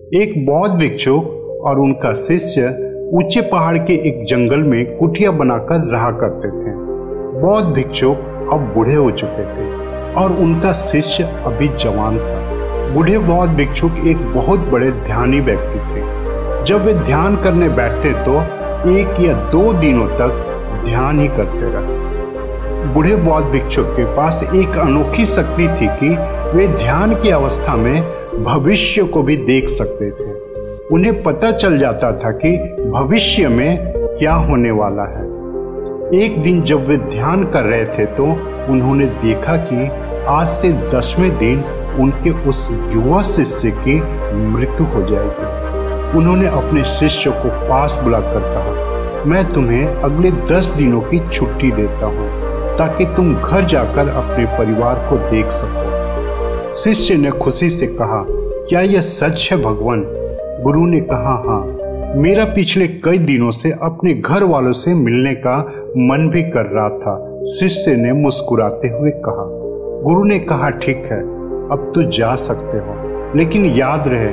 एक बौद्ध भिक्षुक और उनका शिष्य ऊंचे पहाड़ के एक जंगल में कुटिया बनाकर रहा करते थे। बौद्ध भिक्षुक अब बूढ़े हो चुके थे और उनका शिष्य अभी जवान था। बूढ़े बौद्ध भिक्षुक एक बहुत बड़े ध्यानी व्यक्ति थे। जब वे ध्यान करने बैठते तो 1 या 2 दिनों तक ध्यान ही करते रहते। बूढ़े बौद्ध भिक्षुक के पास एक अनोखी शक्ति थी कि वे ध्यान की अवस्था में भविष्य को भी देख सकते थे। उन्हें पता चल जाता था कि भविष्य में क्या होने वाला है। एक दिन जब वे ध्यान कर रहे थे तो उन्होंने देखा कि आज से 10वें दिन उनके उस युवा शिष्य की मृत्यु हो जाएगी। उन्होंने अपने शिष्य को पास बुलाकर कहा, मैं तुम्हें अगले 10 दिनों की छुट्टी देता हूँ ताकि तुम घर जाकर अपने परिवार को देख सको। शिष्य ने खुशी से कहा, क्या यह सच है भगवान? गुरु ने कहा, हाँ, मेरा पिछले कई दिनों से अपने घर वालों से मिलने का मन भी कर रहा था। शिष्य ने मुस्कुराते हुए कहा। गुरु ने कहा, ठीक है, अब तो जा सकते हो, लेकिन याद रहे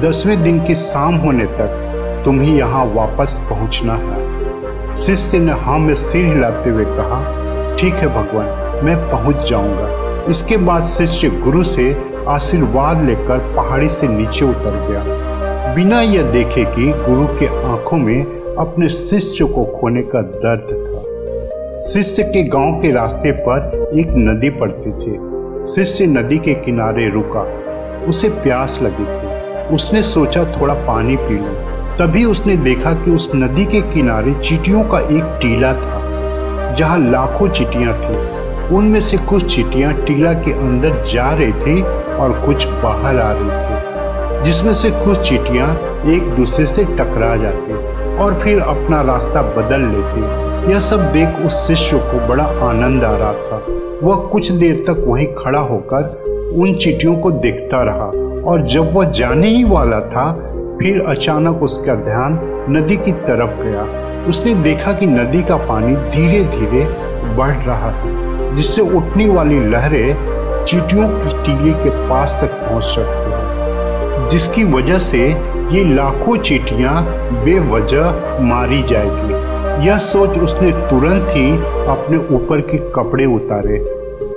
10वें दिन की शाम होने तक तुम्हें यहाँ वापस पहुँचना है। शिष्य ने हाँ में सिर हिलाते हुए कहा, ठीक है भगवान, मैं पहुँच जाऊँगा। इसके बाद शिष्य गुरु से आशीर्वाद लेकर पहाड़ी से नीचे उतर गया, बिना यह देखे कि गुरु के आंखों में अपने शिष्य को खोने का दर्द था। शिष्य के गांव के रास्ते पर एक नदी पड़ती थी। शिष्य नदी के किनारे रुका। उसे प्यास लगी थी। उसने सोचा थोड़ा पानी पी लूं। तभी उसने देखा कि उस नदी के किनारे चींटियों का एक टीला था, जहां लाखों चींटियां थीं। उनमें से कुछ चींटियां टीला के अंदर जा रही थी और कुछ बाहर आ रही थी, जिसमें से कुछ चींटियां एक दूसरे से टकरा जाती और फिर अपना रास्ता बदल लेती। यह सब देख उस शिष्य को बड़ा आनंद आ रहा था। वह कुछ देर तक वहीं खड़ा होकर उन चींटियों को देखता रहा और जब वह जाने ही वाला था, फिर अचानक उसका ध्यान नदी की तरफ गया। उसने देखा कि नदी का पानी धीरे धीरे बढ़ रहा है, जिससे उठने वाली लहरें चींटियों की टीले के पास तक पहुंच सकती हैं, जिसकी वजह से ये लाखों चींटियां बेवजह मारी जाएगी। यह सोच उसने तुरंत ही अपने ऊपर के कपड़े उतारे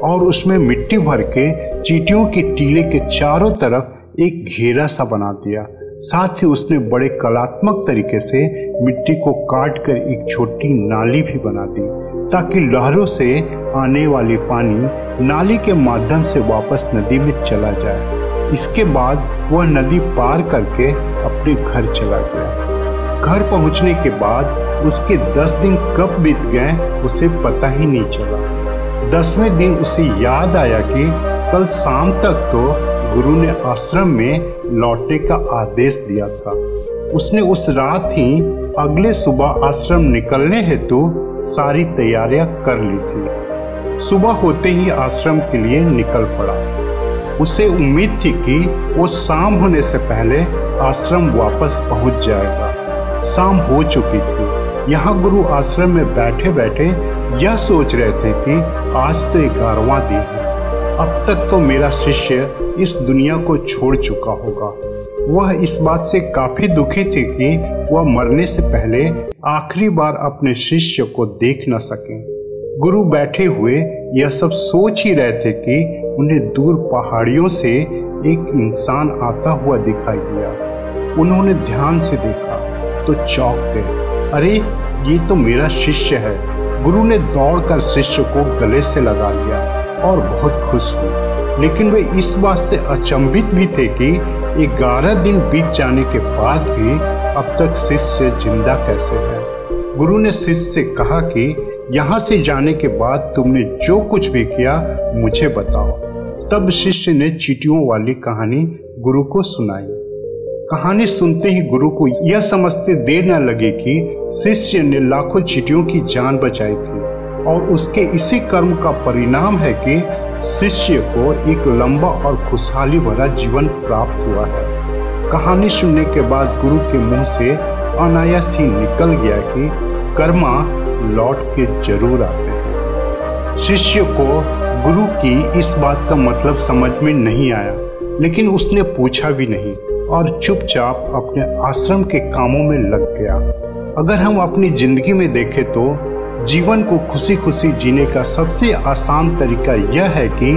और उसमें मिट्टी भर के चींटियों के टीले के चारों तरफ एक घेरा सा बना दिया। साथ ही उसने बड़े कलात्मक तरीके से मिट्टी को काट कर एक छोटी नाली भी बना दी, ताकि लहरों से आने वाली पानी नाली के माध्यम से वापस नदी में चला जाए। इसके बाद वह नदी पार करके अपने घर चला गया। घर पहुंचने के बाद उसके 10 दिन कब बीत गए उसे पता ही नहीं चला। 10वें दिन उसे याद आया कि कल शाम तक तो गुरु ने आश्रम में लौटने का आदेश दिया था। उसने उस रात ही अगले सुबह आश्रम निकलने हेतु सारी तैयारियां कर ली थी। सुबह होते ही आश्रम के लिए निकल पड़ा। उसे उम्मीद थी कि वो शाम होने से पहले आश्रम वापस पहुंच जाएगा। शाम हो चुकी थी। यहाँ गुरु आश्रम में बैठे बैठे यह सोच रहे थे कि आज तो 11वां दिन है। अब तक तो मेरा शिष्य इस दुनिया को छोड़ चुका होगा। वह इस बात से काफी दुखी थी कि वह मरने से पहले आखिरी बार अपने शिष्य को देख न सके। गुरु बैठे हुए यह सब सोच ही रहे थे कि उन्हें दूर पहाड़ियों से एक इंसान आता हुआ दिखाई दिया। उन्होंने ध्यान से देखा तो चौंक गए। अरे, ये तो मेरा शिष्य है। गुरु ने दौड़कर शिष्य को गले से लगा लिया और बहुत खुश हुए। लेकिन वे इस बात से अचंभित भी थे कि 11 दिन बीत जाने के बाद भी अब तक शिष्य जिंदा कैसे है। गुरु ने शिष्य से कहा कि यहाँ से जाने के बाद तुमने जो कुछ भी किया मुझे बताओ। तब शिष्य ने चींटियों वाली कहानी गुरु को सुनाई। कहानी सुनते ही गुरु को यह समझते देर न लगी कि शिष्य ने लाखों चींटियों की जान बचाई थी और उसके इसी कर्म का परिणाम है कि शिष्य को एक लंबा और खुशहाली भरा जीवन प्राप्त हुआ है। कहानी सुनने के बाद गुरु के मुंह से अनायास ही निकल गया कि कर्मा लौट के जरूर आते हैं। शिष्य को गुरु की इस बात का मतलब समझ में नहीं आया, लेकिन उसने पूछा भी नहीं। और चुपचाप अपने आश्रम के कामों में लग गया। अगर हम अपनी जिंदगी में देखें तो जीवन को खुशी खुशी जीने का सबसे आसान तरीका यह है कि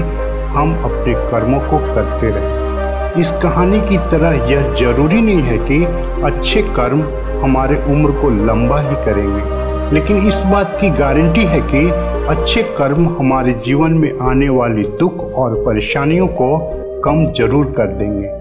हम अपने कर्मों को करते रहें। इस कहानी की तरह यह जरूरी नहीं है कि अच्छे कर्म हमारे उम्र को लंबा ही करेंगे, लेकिन इस बात की गारंटी है कि अच्छे कर्म हमारे जीवन में आने वाली दुख और परेशानियों को कम जरूर कर देंगे।